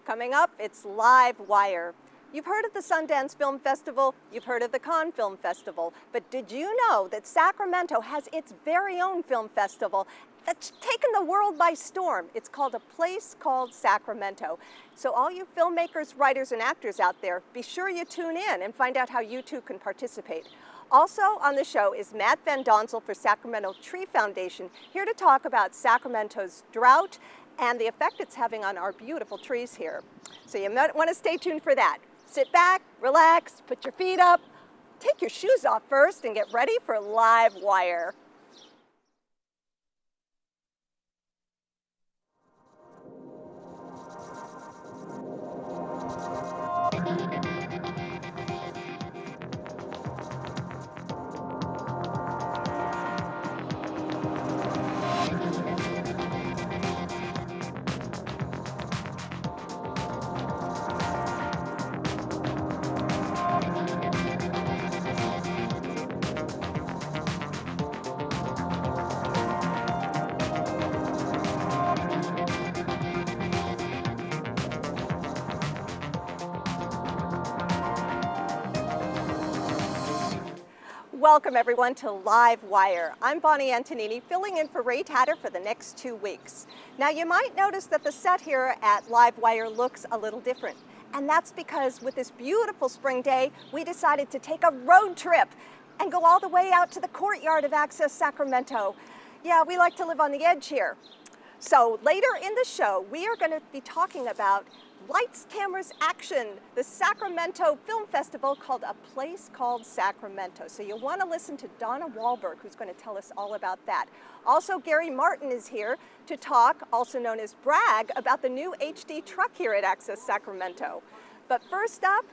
Coming up, it's LiveWire. You've heard of the Sundance Film Festival, you've heard of the Cannes Film Festival, but did you know that Sacramento has its very own film festival that's taken the world by storm? It's called A Place Called Sacramento. So all you filmmakers, writers, and actors out there, be sure you tune in and find out how you too can participate. Also on the show is Matt Van Donsel for Sacramento Tree Foundation, here to talk about Sacramento's drought and the effect it's having on our beautiful trees here. So you might want to stay tuned for that. Sit back, relax, put your feet up, take your shoes off first, and get ready for LiveWire. Welcome everyone to LiveWire. I'm Bonnie Antonini, filling in for Ray Tatter for the next 2 weeks. Now you might notice that the set here at LiveWire looks a little different. And that's because with this beautiful spring day, we decided to take a road trip and go all the way out to the courtyard of Access Sacramento. Yeah, we like to live on the edge here. So later in the show, we are going to be talking about Lights, Cameras, Action, the Sacramento Film Festival called A Place Called Sacramento. So you'll want to listen to Donna Wahlberg, who's going to tell us all about that. Also, Gary Martin is here to talk, also known as Bragg, about the new HD truck here at Access Sacramento. But first up,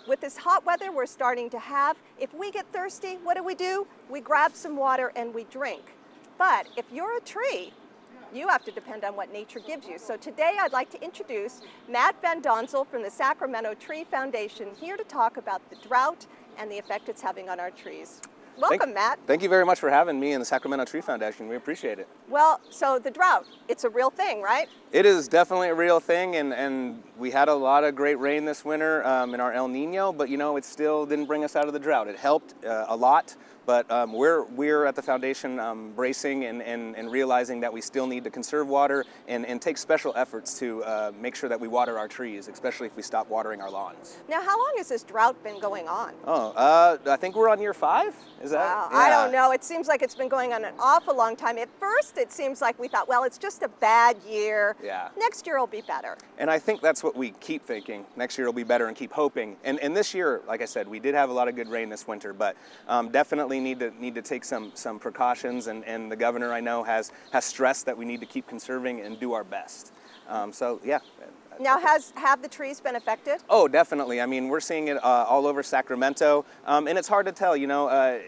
with this hot weather we're starting to have, if we get thirsty, what do? We grab some water and we drink. But if you're a tree, you have to depend on what nature gives you. So today I'd like to introduce Matt Van Donsel from the Sacramento Tree Foundation, here to talk about the drought and the effect it's having on our trees. Welcome, Matt. Thank you very much for having me and the Sacramento Tree Foundation. We appreciate it. Well, so the drought, it's a real thing, right? It is definitely a real thing, and we had a lot of great rain this winter in our El Nino, but you know, it still didn't bring us out of the drought. It helped a lot, but we're at the foundation bracing and realizing that we still need to conserve water and take special efforts to make sure that we water our trees, especially if we stop watering our lawns. Now, how long has this drought been going on? Oh, I think we're on year 5. Is that? Wow, Yeah. I don't know. It seems like it's been going on an awful long time. At first, it seems like we thought, well, it's just a bad year. Yeah. Next year will be better. And I think that's what we keep thinking. Next year will be better and keep hoping. And this year, like I said, we did have a lot of good rain this winter, but definitely need to take some precautions. And the governor, I know, has stressed that we need to keep conserving and do our best. So yeah. Now, have the trees been affected? Oh, definitely. I mean, we're seeing it all over Sacramento, and it's hard to tell. You know,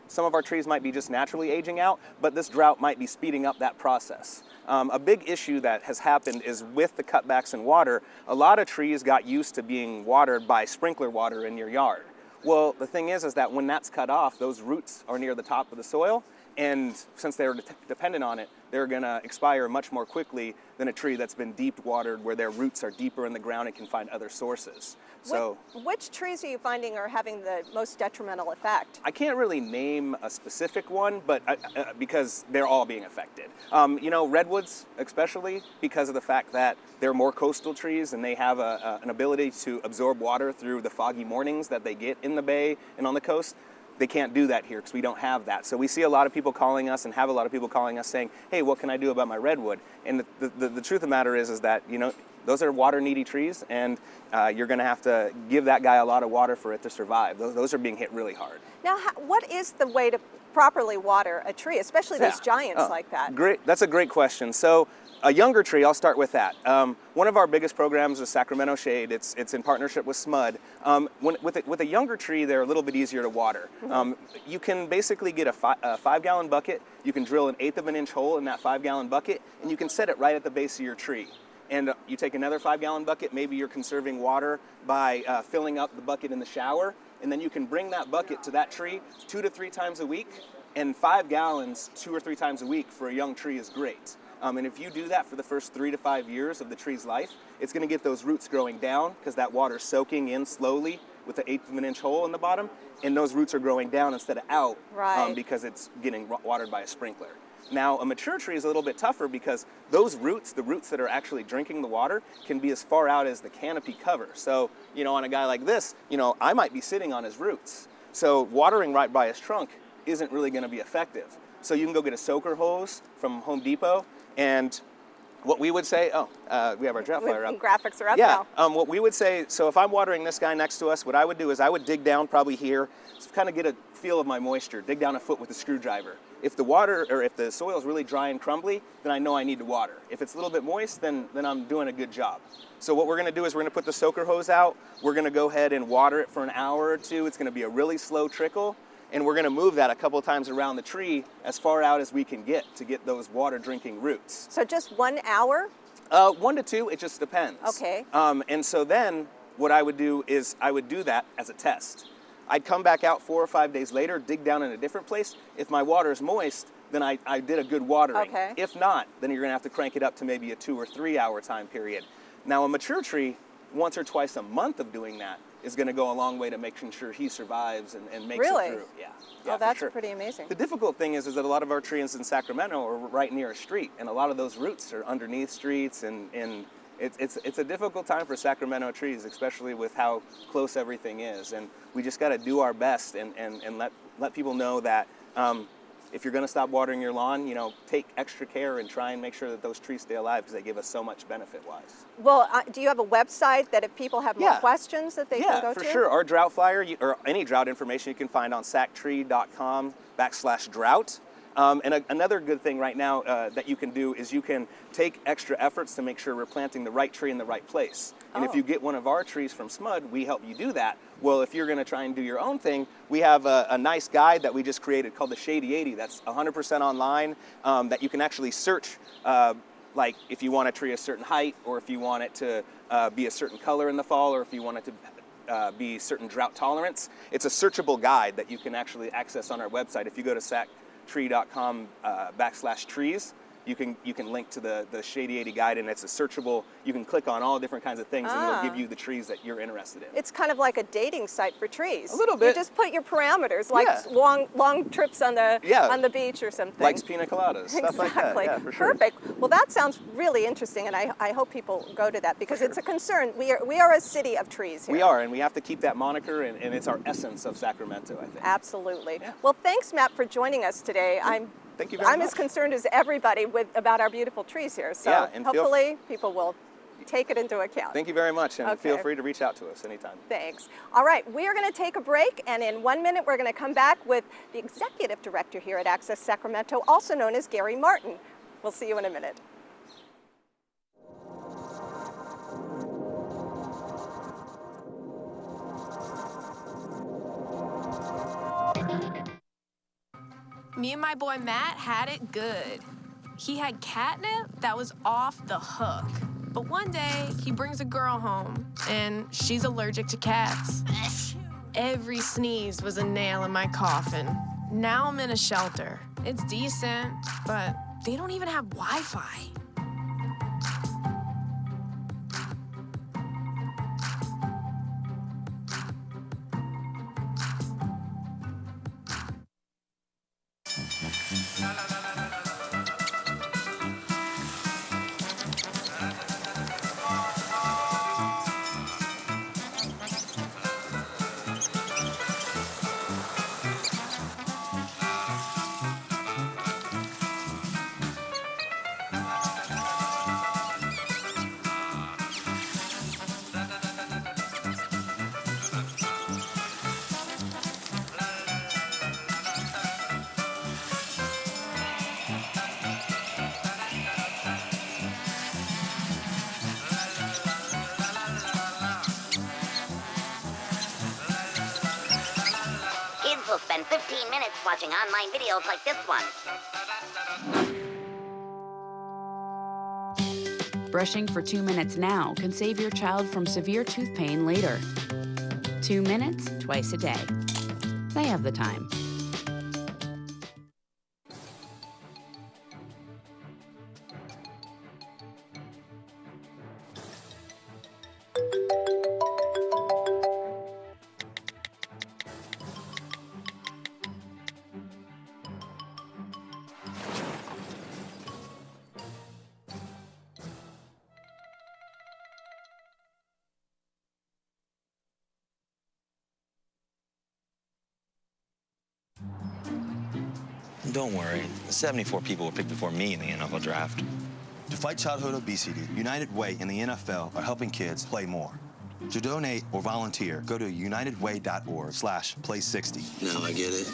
some of our trees might be just naturally aging out, but this drought might be speeding up that process. A big issue that has happened is with the cutbacks in water, a lot of trees got used to being watered by sprinkler water in your yard. Well, the thing is that when that's cut off, those roots are near the top of the soil, and since they're dependent on it, they're going to expire much more quickly than a tree that's been deep watered, where their roots are deeper in the ground and can find other sources. So, which trees are you finding are having the most detrimental effect? I can't really name a specific one, but because they're all being affected. You know, redwoods especially, because of the fact that they're more coastal trees and they have an ability to absorb water through the foggy mornings that they get in the bay and on the coast. They can't do that here because we don't have that. So we see a lot of people calling us and have a lot of people calling us saying, hey, what can I do about my redwood? And the truth of the matter is that, you know, those are water needy trees, and you're going to have to give that guy a lot of water for it to survive. Those are being hit really hard. Now, what is the way to properly water a tree, especially those giants like that? Great. That's a great question. So a younger tree, I'll start with that. One of our biggest programs is Sacramento Shade. It's in partnership with SMUD. With a younger tree, they're a little bit easier to water. You can basically get a 5-gallon bucket. You can drill an 1/8 of an inch hole in that 5-gallon bucket, and you can set it right at the base of your tree. And you take another 5-gallon bucket, maybe you're conserving water by filling up the bucket in the shower, and then you can bring that bucket to that tree 2 to 3 times a week, and 5 gallons 2 or 3 times a week for a young tree is great. And if you do that for the first 3 to 5 years of the tree's life, it's going to get those roots growing down because that water's soaking in slowly with an 1/8 of an inch hole in the bottom, and those roots are growing down instead of out because it's getting watered by a sprinkler. Now, a mature tree is a little bit tougher because those roots, the roots that are actually drinking the water, can be as far out as the canopy cover. So, on a guy like this, I might be sitting on his roots. So watering right by his trunk isn't really going to be effective. So you can go get a soaker hose from Home Depot, and what we would say, we have our drought flyer up. Graphics are up now. What we would say, so if I'm watering this guy next to us, what I would do is I would dig down probably here, to kind of get a feel of my moisture, dig down a foot with a screwdriver. If the water, or if the soil is really dry and crumbly, then I know I need to water. If it's a little bit moist, then I'm doing a good job. So what we're gonna do is we're gonna put the soaker hose out, we're gonna go ahead and water it for an hour or two. It's gonna be a really slow trickle, and we're gonna move that a couple of times around the tree as far out as we can get to get those water drinking roots. So just 1 hour? 1 to 2, it just depends. Okay. And so then what I would do is I would do that as a test. I'd come back out 4 or 5 days later, dig down in a different place. If my water is moist, then I did a good watering. Okay. If not, then you're gonna have to crank it up to maybe a 2 or 3 hour time period. Now a mature tree, once or twice a month of doing that is gonna go a long way to making sure he survives and makes it through. Yeah, oh, that's for sure. pretty amazing. The difficult thing is that a lot of our trees in Sacramento are right near a street, and a lot of those roots are underneath streets, and it's a difficult time for Sacramento trees, especially with how close everything is. And we just got to do our best and let people know that if you're going to stop watering your lawn, take extra care and try and make sure that those trees stay alive because they give us so much benefit-wise. Well, do you have a website that if people have more questions that they can go to? Yeah, for sure. Our drought flyer, or any drought information you can find on sactree.com/drought. And another good thing right now that you can do is you can take extra efforts to make sure we're planting the right tree in the right place. And if you get one of our trees from SMUD, we help you do that. Well, if you're going to try and do your own thing, we have a nice guide that we just created called the Shady 80 that's 100% online that you can actually search like if you want a tree a certain height, or if you want it to be a certain color in the fall, or if you want it to be certain drought tolerance. It's a searchable guide that you can actually access on our website. If you go to sactree.com/trees, you can link to the Shady 80 guide, and it's a searchable, you can click on all different kinds of things and it'll give you the trees that you're interested in. It's kind of like a dating site for trees. A little bit. You just put your parameters, like long trips on the beach or something. Likes pina coladas, stuff like that. Yeah, for sure. Perfect. Well, that sounds really interesting, and I hope people go to that because it's a concern. We are a city of trees here. We are, and we have to keep that moniker, and it's our essence of Sacramento, I think. Absolutely. Yeah. Well, thanks, Matt, for joining us today. Thank you very much. I'm as concerned as everybody about our beautiful trees here, so and hopefully people will take it into account. Thank you very much, and feel free to reach out to us anytime. Thanks. All right, we are going to take a break, and in 1 minute we're going to come back with the Executive Director here at Access Sacramento, also known as Gary Martin. We'll see you in a minute. Me and my boy Matt had it good. He had catnip that was off the hook. But one day, he brings a girl home, and she's allergic to cats. Every sneeze was a nail in my coffin. Now I'm in a shelter. It's decent, but they don't even have Wi-Fi. Will spend 15 minutes watching online videos like this one. Brushing for 2 minutes now can save your child from severe tooth pain later. 2 minutes, twice a day. They have the time. Don't worry. 74 people were picked before me in the NFL draft. To fight childhood obesity, United Way and the NFL are helping kids play more. To donate or volunteer, go to unitedway.org/play60. Now I get it.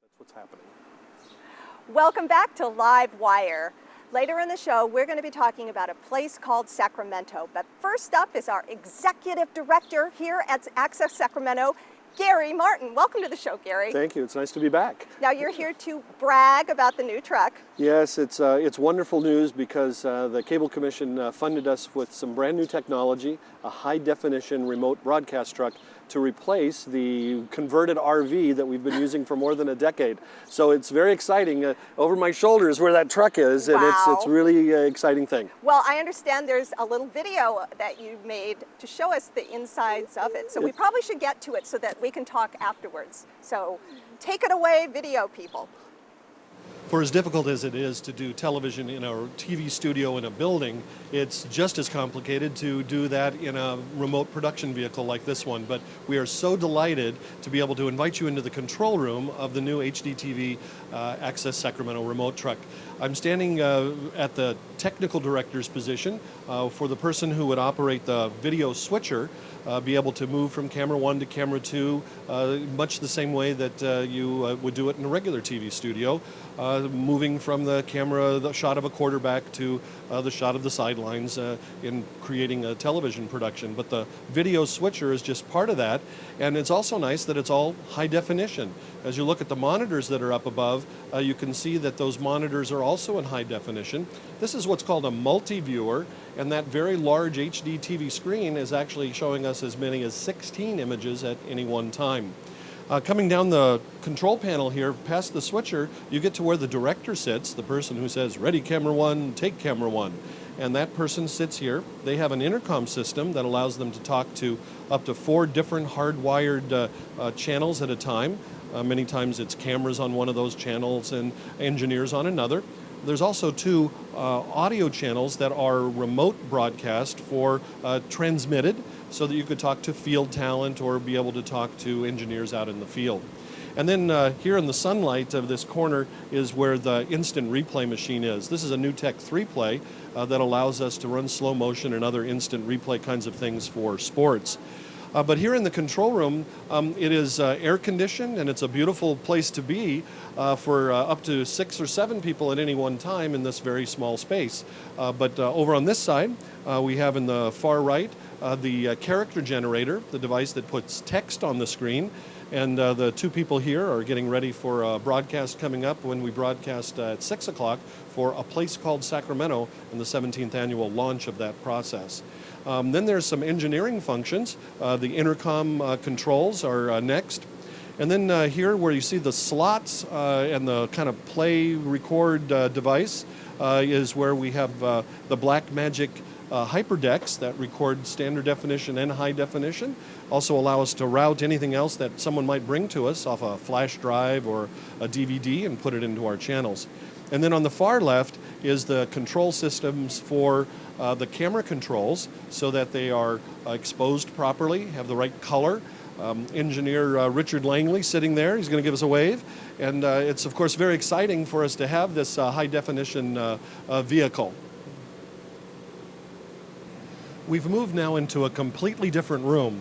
That's what's happening. Welcome back to LiveWire. Later in the show, we're going to be talking about a place called Sacramento. But first up is our executive director here at Access Sacramento, Gary Martin. Welcome to the show, Gary. Thank you. It's nice to be back. Now you're here to brag about the new truck. Yes, it's wonderful news because the Cable Commission funded us with some brand new technology, a high-definition remote broadcast truck to replace the converted RV that we've been using for more than a decade. So it's very exciting. Over my shoulder is where that truck is, and Wow. it's really an exciting thing. Well, I understand there's a little video that you made to show us the insides of it. So we probably should get to it so that we can talk afterwards. So take it away, video people. For as difficult as it is to do television in a TV studio in a building, it's just as complicated to do that in a remote production vehicle like this one. But we are so delighted to be able to invite you into the control room of the new HDTV Access Sacramento remote truck. I'm standing at the technical director's position for the person who would operate the video switcher, be able to move from camera 1 to camera 2, much the same way that you would do it in a regular TV studio, moving from the shot of a quarterback to the shot of the sidelines in creating a television production. But the video switcher is just part of that, and it's also nice that it's all high definition. As you look at the monitors that are up above, you can see that those monitors are also in high definition. This is what's called a multi-viewer, and that very large HD TV screen is actually showing us as many as 16 images at any one time. Coming down the control panel here, past the switcher, you get to where the director sits, the person who says, "Ready camera 1, take camera 1." And that person sits here. They have an intercom system that allows them to talk to up to 4 different hardwired channels at a time. Many times it's cameras on one of those channels and engineers on another. There's also 2 audio channels that are remote broadcast for transmitted, so that you could talk to field talent or be able to talk to engineers out in the field. And then here in the sunlight of this corner is where the instant replay machine is. This is a NewTek 3-play that allows us to run slow motion and other instant replay kinds of things for sports. But here in the control room, it is air conditioned, and it's a beautiful place to be for up to 6 or 7 people at any one time in this very small space. But over on this side, we have in the far right the character generator, the device that puts text on the screen. And the 2 people here are getting ready for a broadcast coming up when we broadcast at 6 o'clock for A Place Called Sacramento and the 17th annual launch of that process. Then there's some engineering functions. The intercom controls are next. And then here where you see the slots and the kind of play record device is where we have the Blackmagic hyperdecks that record standard definition and high definition. Also allow us to route anything else that someone might bring to us off a flash drive or a DVD and put it into our channels. And then on the far left is the control systems for the camera controls so that they are exposed properly, have the right color. Engineer Richard Langley sitting there, he's going to give us a wave. And it's of course very exciting for us to have this high definition vehicle. We've moved now into a completely different room.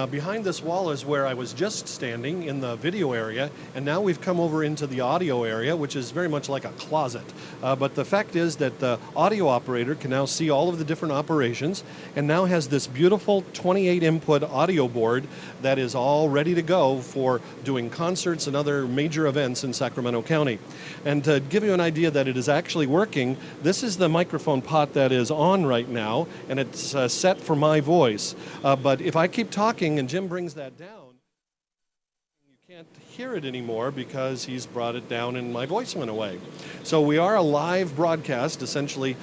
Behind this wall is where I was just standing in the video area, and now we've come over into the audio area, which is very much like a closet. But the fact is that the audio operator can now see all of the different operations and now has this beautiful 28 input audio board that is all ready to go for doing concerts and other major events in Sacramento County. And to give you an idea that it is actually working, this is the microphone pot that is on right now, and it's set for my voice. But if I keep talking and Jim brings that down, you Can't hear it anymore because he's brought it down and my voice went away. So we are a live broadcast, essentially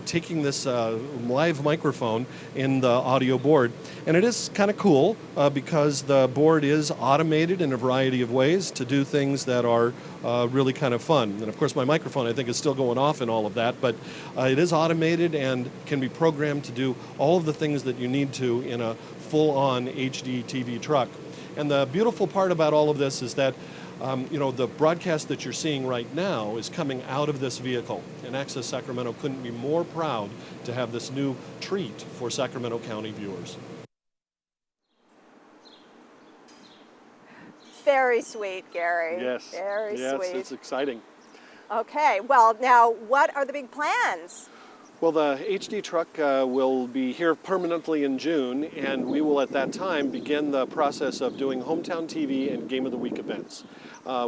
taking this live microphone in the audio board. And it is kind of cool because the board is automated in a variety of ways to do things that are really kind of fun. And of course my microphone I think is still going off and all of that, but it is automated and can be programmed to do all of the things that you need to in a full-on HD TV truck. And the beautiful part about all of this is that, the broadcast that you're seeing right now is coming out of this vehicle. And Access Sacramento couldn't be more proud to have this new treat for Sacramento County viewers. Very sweet, Gary. Yes. Very sweet. It's exciting. Okay, well, now what are the big plans? Well, the HD truck will be here permanently in June, and we will at that time begin the process of doing Hometown TV and Game of the Week events.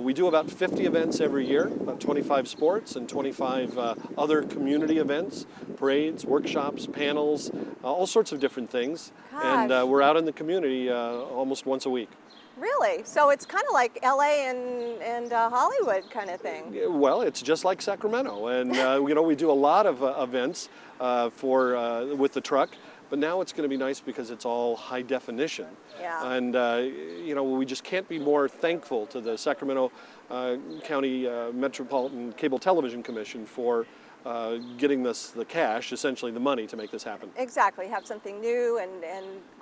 We do about 50 events every year, about 25 sports and 25 other community events, parades, workshops, panels, all sorts of different things. Gosh. And we're out in the community almost once a week. Really? So it's kind of like LA and Hollywood kind of thing. Well, it's just like Sacramento, and we do a lot of events with the truck, but now it's going to be nice because it's all high definition. Yeah. And we just can't be more thankful to the Sacramento County Metropolitan Cable Television Commission for getting the cash, essentially the money, to make this happen. Exactly, have something new and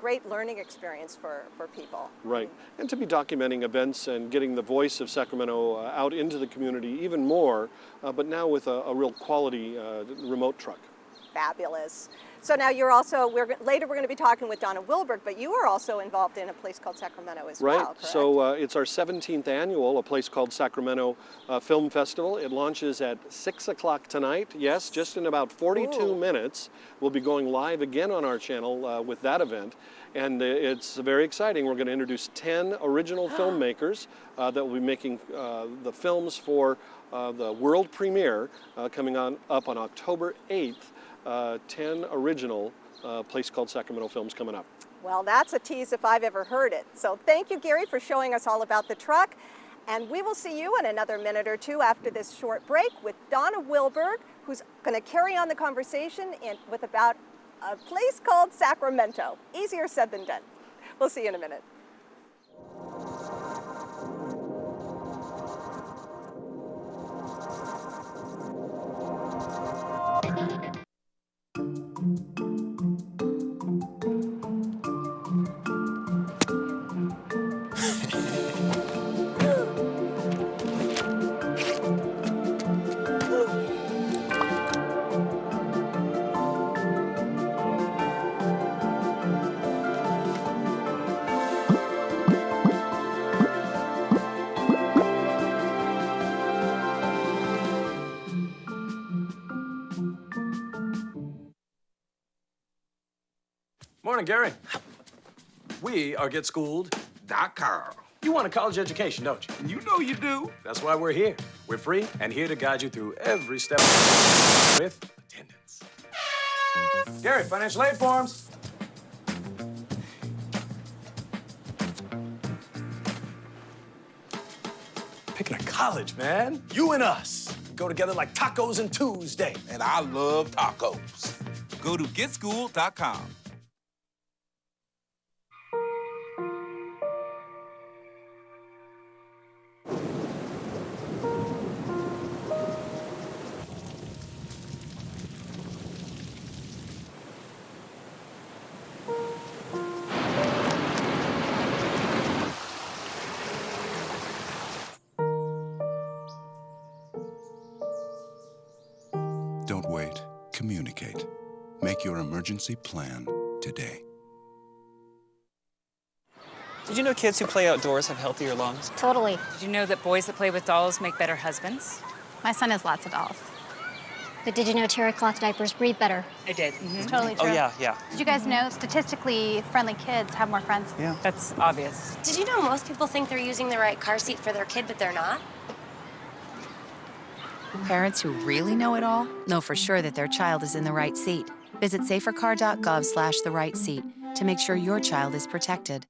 great learning experience for people. Right, and to be documenting events and getting the voice of Sacramento out into the community even more, but now with a real quality remote truck. Fabulous. So now you're also, later we're going to be talking with Donna Wilberg, but you are also involved in a place called Sacramento as well, correct? So it's our 17th annual, a place called Sacramento Film Festival. It launches at 6 o'clock tonight. Yes, just in about 42 minutes. We'll be going live again on our channel with that event. And it's very exciting. We're going to introduce 10 original filmmakers that will be making the films for the world premiere coming up on October 8th. 10 original place called Sacramento films coming up. Well, that's a tease if I've ever heard it. So thank you, Gary, for showing us all about the truck. And we will see you in another minute or two after this short break with Donna Wilberg, who's going to carry on the conversation with about a place called Sacramento. Easier said than done. We'll see you in a minute. Morning, Gary. We are GetSchooled.com. You want a college education, don't you? You know you do. That's why we're here. We're free and here to guide you through every step with attendance. Gary, financial aid forms. Picking a college, man. You and us. Go together like tacos and Tuesday. And I love tacos. Go to GetSchooled.com. Don't wait. Communicate. Make your emergency plan today. Did you know kids who play outdoors have healthier lungs? Totally. Did you know that boys that play with dolls make better husbands? My son has lots of dolls. But did you know terry cloth diapers breathe better? I did. It's totally true. Oh, yeah. Did you guys know statistically friendly kids have more friends? Yeah. That's obvious. Did you know most people think they're using the right car seat for their kid, but they're not? Parents who really know it all know for sure that their child is in the right seat. Visit safercar.gov/the-right-seat to make sure your child is protected.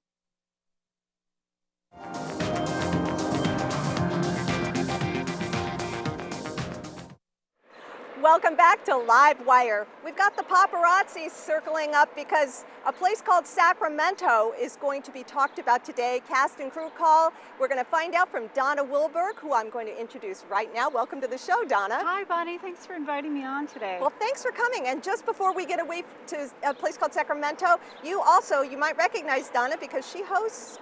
Welcome back to LiveWire. We've got the paparazzi circling up because a place called Sacramento is going to be talked about today. Cast and crew call. We're going to find out from Donna Wilberg, who I'm going to introduce right now. Welcome to the show, Donna. Hi, Bonnie. Thanks for inviting me on today. Well, thanks for coming. And just before we get away to a place called Sacramento, you might recognize Donna because she hosts,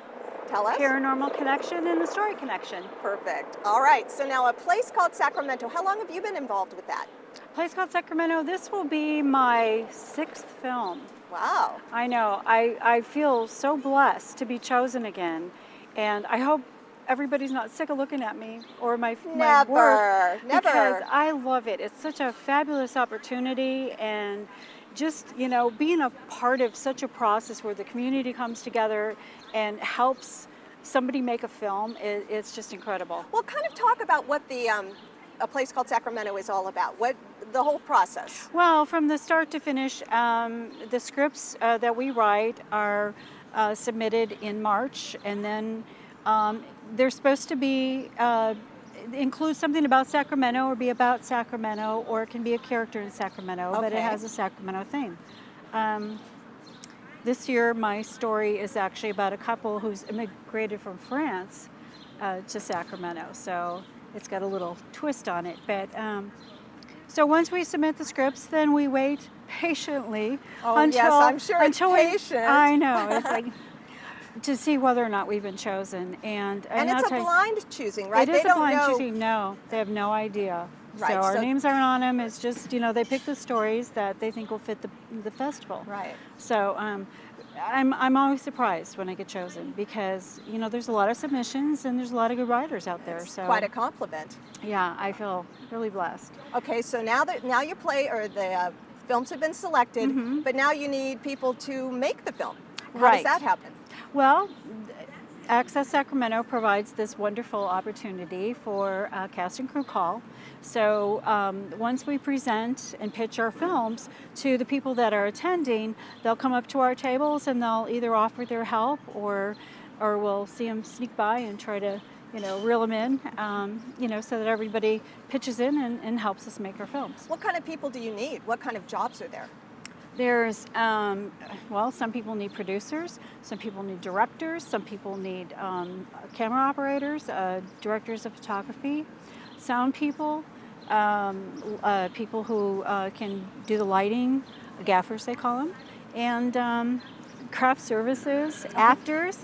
tell us. Paranormal Connection and the Story Connection. Perfect. All right. So now a place called Sacramento. How long have you been involved with that? Place called Sacramento. This will be my 6th film. Wow. I know. I feel so blessed to be chosen again. And I hope everybody's not sick of looking at me or my work. Never. Because I love it. It's such a fabulous opportunity, and just, you know, being a part of such a process where the community comes together and helps somebody make a film, it's just incredible. Well, kind of talk about what the a place called Sacramento is all about. What the whole process? Well, from the start to finish, the scripts that we write are submitted in March, and then they're supposed to be include something about Sacramento or be about Sacramento, or it can be a character in Sacramento, but it has a Sacramento theme. This year, my story is actually about a couple who's immigrated from France to Sacramento, so it's got a little twist on it. But so once we submit the scripts, then we wait patiently until, yes, I'm sure it's patient. I know, it's like to see whether or not we've been chosen. And it's a blind choosing, right? It is a blind choosing. No, they have no idea. Right, so our names aren't on them. It's just, you know, they pick the stories that they think will fit the festival. Right. So I'm always surprised when I get chosen, because, you know, there's a lot of submissions and there's a lot of good writers out there. So quite a compliment. Yeah, I feel really blessed. Okay, so now you play, or the films have been selected, but now you need people to make the film. How does that happen? Well, Access Sacramento provides this wonderful opportunity for cast and crew call. So once we present and pitch our films to the people that are attending, they'll come up to our tables and they'll either offer their help, or we'll see them sneak by and try to, you know, reel them in, you know, so that everybody pitches in and helps us make our films. What kind of people do you need? What kind of jobs are there? There's, well, some people need producers, some people need directors, some people need camera operators, directors of photography, sound people, people who can do the lighting, gaffers they call them, and craft services, actors,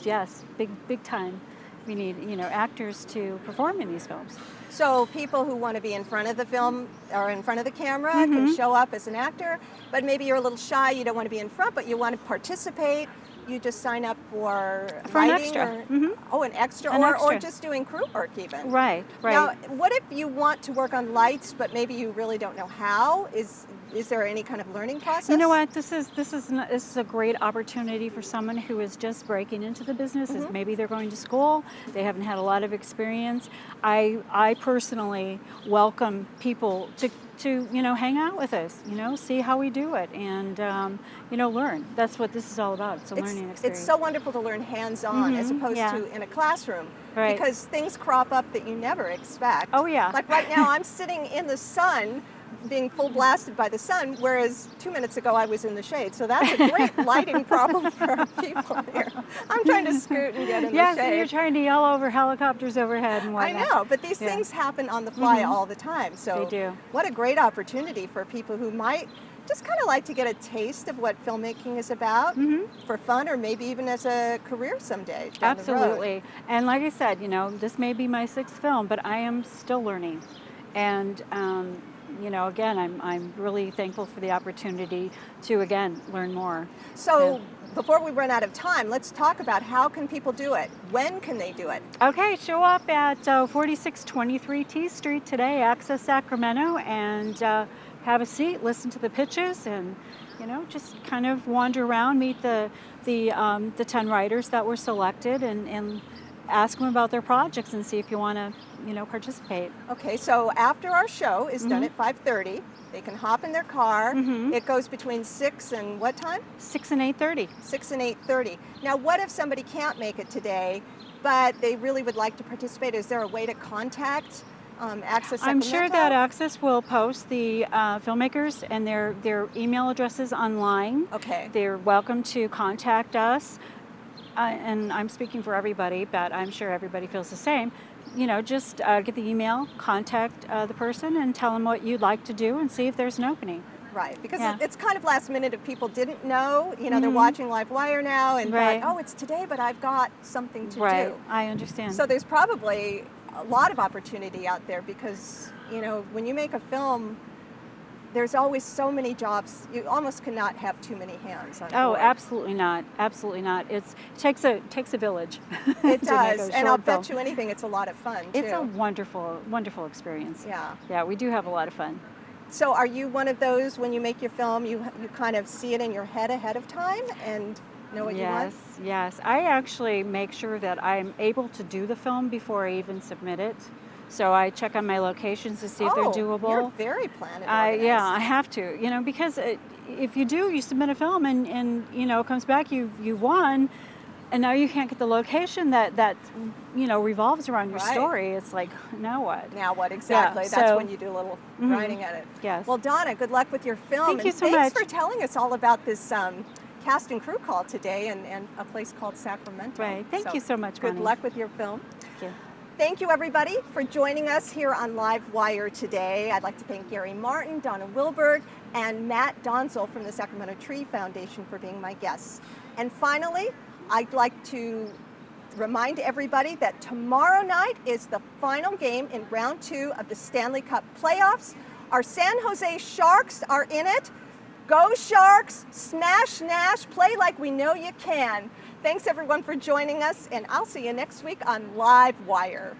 yes, big time. We need, you know, actors to perform in these films. So people who want to be in front of the film or in front of the camera can show up as an actor, but maybe you're a little shy, you don't want to be in front, but you want to participate. You just sign up for an extra. An extra, or just doing crew work even. Right. Now, what if you want to work on lights, but maybe you really don't know how? Is there any kind of learning process? You know what? This is a great opportunity for someone who is just breaking into the business. Maybe they're going to school, they haven't had a lot of experience. I personally welcome people to you know, hang out with us, you know, see how we do it, and you know, learn. That's what this is all about. It's a learning experience. It's so wonderful to learn hands-on as opposed to in a classroom, because things crop up that you never expect. Oh yeah. Like right now, I'm sitting in the sun, being full blasted by the sun, whereas 2 minutes ago I was in the shade. So that's a great lighting problem for people here. I'm trying to scoot and get in the shade. Yes, and you're trying to yell over helicopters overhead and whatnot. I know, but these things happen on the fly all the time. So they do. What a great opportunity for people who might just kind of like to get a taste of what filmmaking is about for fun, or maybe even as a career someday down the road. Absolutely. And like I said, you know, this may be my 6th film, but I am still learning. And you know, again, I'm really thankful for the opportunity to, again, learn more. So before we run out of time, let's talk about how can people do it? When can they do it? Okay, show up at 4623 T Street today, Access Sacramento, and have a seat, listen to the pitches, and, you know, just kind of wander around, meet the 10 writers that were selected, and ask them about their projects and see if you want to, you know, participate. Okay, so after our show is done at 5:30, they can hop in their car. It goes between 6 and what time? 6 and 8:30. 6 and 8:30. Now, what if somebody can't make it today, but they really would like to participate? Is there a way to contact Access Sacramento? I'm sure that Access will post the filmmakers and their email addresses online. Okay. They're welcome to contact us. And I'm speaking for everybody, but I'm sure everybody feels the same. You know, just get the email, contact the person, and tell them what you'd like to do, and see if there's an opening. Right, because Yeah. it's kind of last minute if people didn't know. You know, they're watching LiveWire now and Right. thought, oh, it's today, but I've got something to Right, do. I understand. So there's probably a lot of opportunity out there because, you know, when you make a film, there's always so many jobs. You almost cannot have too many hands on Oh, board. absolutely not. Absolutely not. It takes a village. It to make does, a and I'll short film. bet you anything it's a lot of fun, too. It's a wonderful, wonderful experience. Yeah. Yeah, we do have a lot of fun. So are you one of those, when you make your film, you kind of see it in your head ahead of time and know what you want? Yes. I actually make sure that I'm able to do the film before I even submit it. So I check on my locations to see if they're doable. You're very planet Yeah, organized. I have to, you know, because if you submit a film and you know, it comes back, you won, and now you can't get the location that you know, revolves around your story. It's like, now what? Now what, exactly. Yeah, That's so- when you do a little Mhm. writing at it. Yes. Well, Donna, good luck with your film. Thank you and so thanks much. for telling us all about this cast and crew call today and a place called Sacramento. Right. Thank you so much, Good Bonnie. luck with your film. Thank you. Thank you, everybody, for joining us here on LiveWire today. I'd like to thank Gary Martin, Donna Wilberg, and Matt Donsel from the Sacramento Tree Foundation for being my guests. And finally, I'd like to remind everybody that tomorrow night is the final game in round 2 of the Stanley Cup playoffs. Our San Jose Sharks are in it. Go Sharks, smash Nash, play like we know you can. Thanks everyone for joining us, and I'll see you next week on LiveWire.